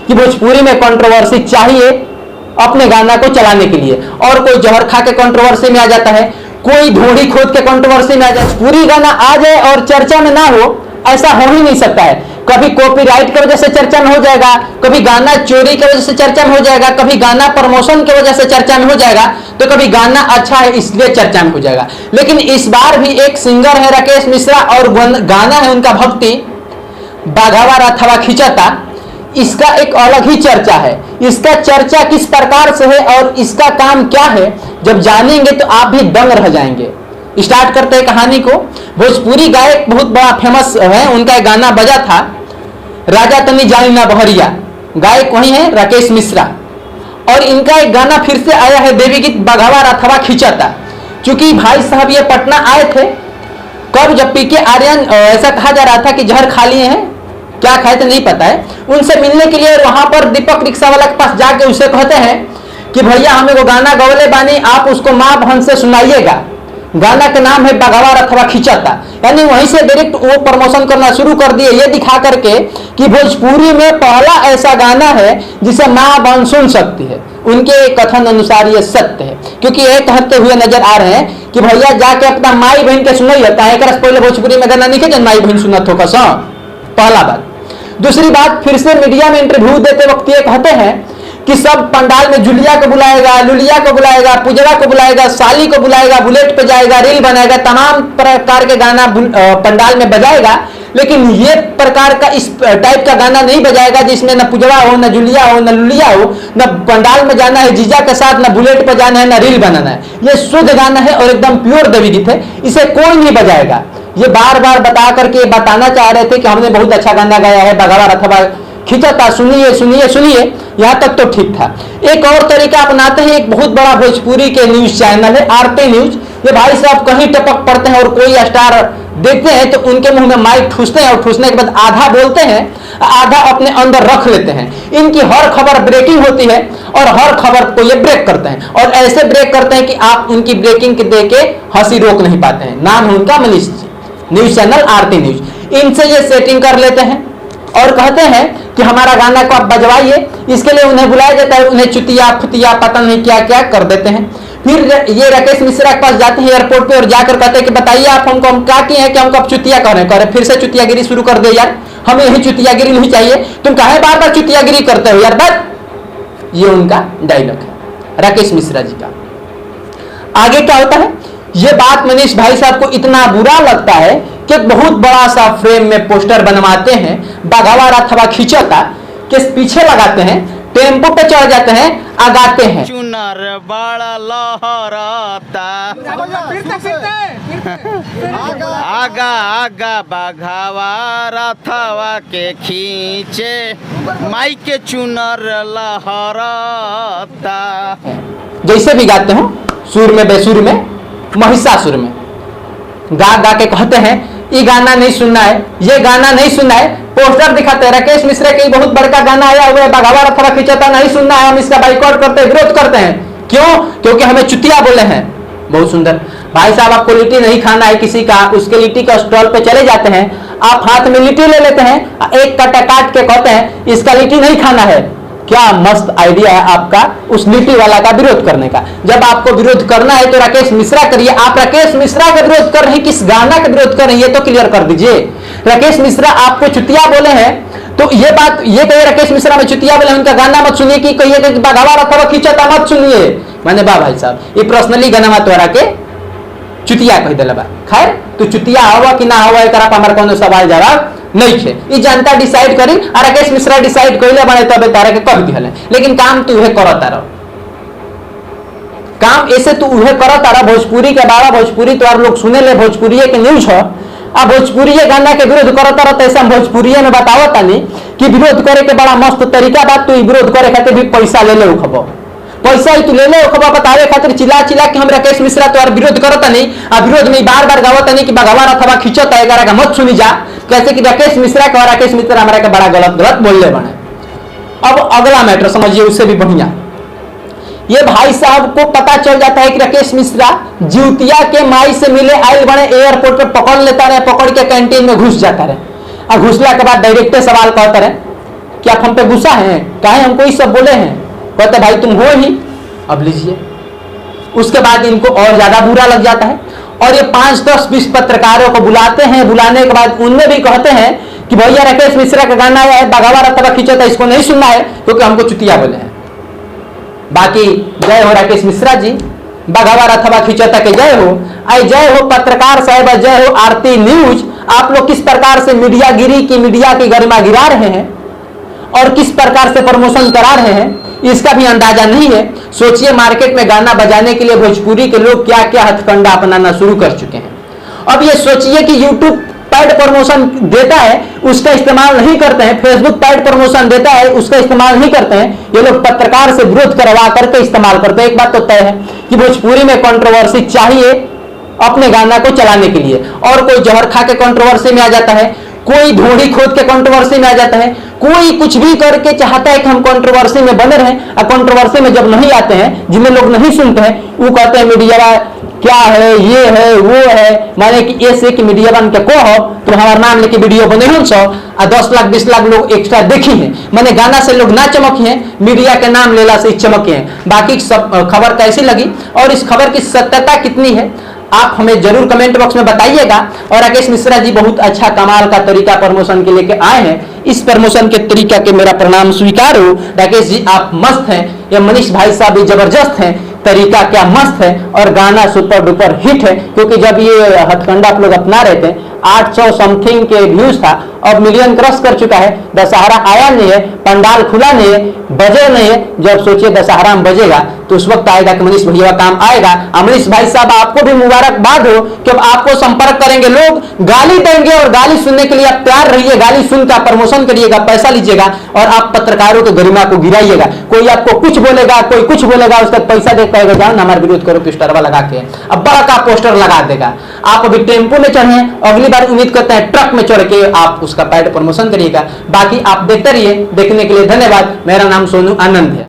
कि भोजपुरी में कंट्रोवर्सी चाहिए अपने गाना को चलाने के लिए, और कोई जहर खा के कंट्रोवर्सी में आ जाता है, कोई ढोड़ी खोद के कंट्रोवर्सी में आ जाए, पूरी गाना आ जाए और चर्चा में ना हो, ऐसा हो ही नहीं सकता है। कभी कॉपीराइट की वजह से चर्चा में हो जाएगा, कभी गाना चोरी की वजह से चर्चा में हो जाएगा, कभी गाना प्रमोशन की वजह से चर्चा में हो जाएगा, तो कभी गाना अच्छा है इसलिए चर्चा में हो जाएगा। लेकिन इस बार भी एक सिंगर है राकेश मिश्रा और गाना है उनका भक्ति बाघावा राथावा खिंचाता, इसका एक अलग ही चर्चा है। इसका चर्चा किस प्रकार से है और इसका काम क्या है, जब जानेंगे तो आप भी दंग रह जाएंगे। स्टार्ट करते हैं कहानी को। भोजपुरी गायक बहुत बड़ा फेमस है, उनका एक गाना बजा था राजा तनी जानी ना बहरिया, गायक वही है राकेश मिश्रा, और इनका एक गाना फिर से आया है देवी गीत बाघावा राथावा खिंचाता। चूंकि भाई साहब ये पटना आए थे, कब, जब पीके आर्यन ऐसा कहा जा रहा था कि जहर खा लिए हैं, क्या खाए थे नहीं पता है, उनसे मिलने के लिए वहां पर दीपक रिक्शा वाला के पास जाके उसे कहते हैं कि भैया हमें वो गाना गवले बानी, आप उसको माँ बहन से सुनाइएगा। गाना का नाम है बाघावा राथावा खिंचाता। यानी वहीं से डायरेक्ट वो प्रमोशन करना शुरू कर दिए, ये दिखा करके कि भोजपुरी में पहला ऐसा गाना है जिसे माँ बहन सुन सकती है। उनके कथन अनुसार ये सत्य है, क्योंकि ये कहते हुए नजर आ रहे हैं कि भैया जाके अपना माई बहन के सुनाई होता है, पहले भोजपुरी में गाना नहीं के माई बहन सुनत हो कसम, पहला बात। दूसरी बात, फिर से मीडिया में इंटरव्यू देते वक्त ये कहते हैं कि सब पंडाल में जुलिया को बुलाएगा, लुलिया को बुलाएगा, पूजवा को बुलाएगा, साली को बुलाएगा, बुलेट पे जाएगा, रील बनाएगा, तमाम प्रकार के गाना पंडाल में बजाएगा, लेकिन ये प्रकार का इस टाइप का गाना नहीं बजाएगा जिसमें न पूजवा हो, न जुलिया हो, न लुलिया हो, न पंडाल में जाना है जीजा के साथ, न बुलेट पे जाना है, न रील बनाना है। ये शुद्ध गाना है और एकदम प्योर देवी गीत है, इसे कोई नहीं बजाएगा। ये बार बार बता करके बताना चाह रहे थे कि हमने बहुत अच्छा गाना गाया है, बाघावा राथावा खिंचाता, सुनिए सुनिए सुनिए, यहां तक तो ठीक था। एक और तरीका अपनाते हैं, एक बहुत बड़ा भोजपुरी के न्यूज चैनल है आरती न्यूज। ये भाई साहब कहीं टपक पड़ते हैं और कोई स्टार देखते हैं तो उनके मुंह में माइक ठूसते हैं और ठूसने के बाद आधा बोलते हैं, आधा अपने अंदर रख लेते हैं। इनकी हर खबर ब्रेकिंग होती है और हर खबर को ये ब्रेक करते हैं, और ऐसे ब्रेक करते हैं कि आप उनकी ब्रेकिंग देख के हंसी रोक नहीं पाते हैं। नाम है उनका मनीष जी, न्यूज चैनल आरती न्यूज। इनसे ये सेटिंग कर लेते हैं और कहते हैं कि हमारा गाना को आप बजवाइए। इसके लिए उन्हें बुलाया जाता है, उन्हें चुतिया फुतिया पता नहीं क्या क्या कर देते हैं। फिर ये राकेश मिश्रा के पास जाते हैं एयरपोर्ट पे और जाकर कहते हैं कि बताइए आप हमको, हम क्या किए हैं कि हमको आप चुतिया कर रहे हैं। फिर से चुतियागिरी शुरू कर दे, यार हमें यही चुतियागिरी नहीं चाहिए, तुम काहे बार बार चुतियागिरी करते हो यार बस। ये उनका डायलॉग है राकेश मिश्रा जी का। आगे क्या होता है, ये बात मनीष भाई साहब को इतना बुरा लगता है कि बहुत बड़ा सा फ्रेम में पोस्टर बनवाते हैं, बाघावा राथावा खिंचाता के पीछे लगाते हैं, टेम्पो पे चढ़ जाते हैं, आगाते हैं चुनर बड़ा लहराता, आगा आगा बाघावा राथावा के खींचे, माई के चुनर लहराता। जैसे भी गाते हो, सुर में बेसुर में महिषासुर में गा गा के कहते हैं ये गाना नहीं सुनना है, ये गाना नहीं सुनना है। पोस्टर दिखाते हैं राकेश मिश्रा के बहुत बड़का गाना आया हुआ है बाघावा राथावा खिंचाता, नहीं सुनना है, हम इसका बाइकआउट करते हैं, विरोध करते हैं। क्यों? क्योंकि हमें चुतिया बोले हैं। बहुत सुंदर भाई साहब, आपको लिट्टी नहीं खाना है किसी का, उसके लिट्टी का स्टॉल पे चले जाते हैं, आप हाथ में लिट्टी ले लेते हैं, एक कटा काट के कहते हैं इसका लिट्टी नहीं खाना है। क्या मस्त आइडिया है आपका उस लिट्टी वाला का विरोध करने का। जब आपको विरोध करना है तो राकेश मिश्रा करिए। आप राकेश मिश्रा का विरोध कर रहे हैं, किस गाना का विरोध कर रहे हैं ये तो क्लियर कर दीजिए। राकेश मिश्रा आपको चुतिया बोले हैं तो ये बात ये कहिए राकेश मिश्रा में चुतिया बोले, उनका गाना मत सुनिए कि कहिए कि बाघावा राथावा खिंचाता मत सुनिए। मैंने बा भाई साहब ये पर्सनली गाना मत तोरा के चुतिया कह दिला बा। खैर तो चुतिया हवा कि ना हवा एकरा पर हमारा कोनो सवाल जवाब नहीं है, ये जनता डिसाइड करी। और राकेश मिश्रा डिसाइड कइले बने तबे तारे के कह दिहले, लेकिन काम तू उहे करता रह, काम ऐसे तू उहे करता रह। भोजपुरी के बारा भोजपुरी तो आप लोग सुने ले, भोजपुरी के न्यूज हो, अब भोजपुरी गाना के विरोध करता रहता। ऐसा भोजपुरी में बतावता नहीं कि विरोध करे के बड़ा मस्त तरीका बात, तू विरोध करे खातिर भी पैसा ले ले खबर, पैसा ही तू ले ले खबर बतावे खातिर चिल्ला चिल्ला के हम राकेश मिश्रा तो विरोध करता नहीं। आ विरोध में बार बार गावता नहीं कि बाघावा राथावा खिंचाता है, का मत सुनी जा, कैसे कि राकेश मिश्रा का राकेश मिश्रा हमारा के बड़ा गलत गलत बोलने बने। अब अगला मैटर समझिए, उससे भी बढ़िया, ये भाई साहब को पता चल जाता है कि राकेश मिश्रा जिउतिया के माई से मिले आयल बने, एयरपोर्ट पे पकड़ लेता रहे, पकड़ के कैंटीन में घुस जाता रहे, और घुसला के बाद डायरेक्ट सवाल कहता रहे कि आप हम पे गुस्सा हैं, काहे हमको ये सब बोले हैं? कहते भाई तुम हो ही, अब लीजिए। उसके बाद इनको और ज्यादा बुरा लग जाता है और ये 5, 10, 20 पत्रकारों को बुलाते हैं। बुलाने के बाद उनमें भी कहते हैं कि भैया राकेश मिश्रा का गाना आया है, बगावा रतवा खींचा था, इसको नहीं सुनना है क्योंकि हमको चुतिया बोले हैं। बाकी जय हो राकेश मिश्रा जी, बगावा रथवा खींचता के जय हो। आई जय हो पत्रकार साहब, जय हो आरती न्यूज। आप लोग किस प्रकार से मीडिया गिरी की मीडिया की गरिमा गिरा रहे हैं और किस प्रकार से प्रमोशन करा रहे हैं, इसका भी अंदाजा नहीं है। सोचिए मार्केट में गाना बजाने के लिए भोजपुरी के लोग क्या क्या हथकंडा अपनाना शुरू कर चुके हैं। अब ये सोचिए कि यूट्यूब पेड प्रमोशन देता है, उसका इस्तेमाल नहीं करते हैं। फेसबुक पेड प्रमोशन देता है, उसका इस्तेमाल नहीं करते हैं। ये लोग पत्रकार से विरोध करवा करके इस्तेमाल करते हैं। एक बात तो तय है कि भोजपुरी में कंट्रोवर्सी चाहिए अपने गाना को चलाने के लिए, और कोई जहर खा के कंट्रोवर्सी में आ जाता है, कोई ढोड़ी खोद के कंट्रोवर्सी में आ जाता है, कोई कुछ भी करके चाहता है कि हम कंट्रोवर्सी में बने रहें। और कंट्रोवर्सी में जब नहीं आते हैं, जिन्हें लोग नहीं सुनते हैं, वो कहते हैं मीडिया क्या है, ये है, वो है। माने कि ऐसे कि मीडिया बन के को हो तो हमारा नाम लेके वीडियो बने हो 10 लाख 20 लाख लोग एक्स्ट्रा देखी हैं। मैंने गाना से लोग ना चमके हैं, मीडिया के नाम लेला से चमके हैं। बाकी सब खबर कैसी लगी और इस खबर की सत्यता कितनी है, आप हमें जरूर कमेंट बॉक्स में बताइएगा। और राकेश मिश्रा जी बहुत अच्छा कमाल का तरीका प्रमोशन के लेके आए हैं। इस प्रमोशन के तरीका के मेरा प्रणाम स्वीकार हो। राकेश जी आप मस्त हैं, ये मनीष भाई साहब भी जबरदस्त हैं, तरीका क्या मस्त है और गाना सुपर डुपर हिट है। क्योंकि जब ये हथकंडा आप लोग अपना रहे थे 800 समथिंग के व्यूज था, अब मिलियन क्रॉस कर चुका है। दशहरा आया नहीं है, पंडाल खुला नहीं है, बजे नहीं है। जब सोचिए दशहरा में बजेगा तो उस वक्त आएगा कि मनीष भैया का काम आएगा। मनीष भाई साहब आपको भी मुबारकबाद हो कि अब आपको संपर्क करेंगे लोग, गाली देंगे और गाली सुनने के लिए आप तैयार रहिए। गाली सुनकर प्रमोशन करिएगा, पैसा लीजिएगा और आप पत्रकारों के गरिमा को गिराइएगा। कोई आपको कुछ बोलेगा, कोई कुछ बोलेगा, उसका पैसा देख पाएगा, जाओ ना हमारे विरोध करो पोस्टरवा लगा के। अब बड़ा का पोस्टर लगा देगा। आप अभी टेम्पो में चढ़े, अगली बार उम्मीद करते हैं ट्रक में चढ़ के आप उसका पैड प्रमोशन करिएगा। बाकी आप देखते रहिए, देखने के लिए धन्यवाद। मेरा नाम सोनू आनंद है।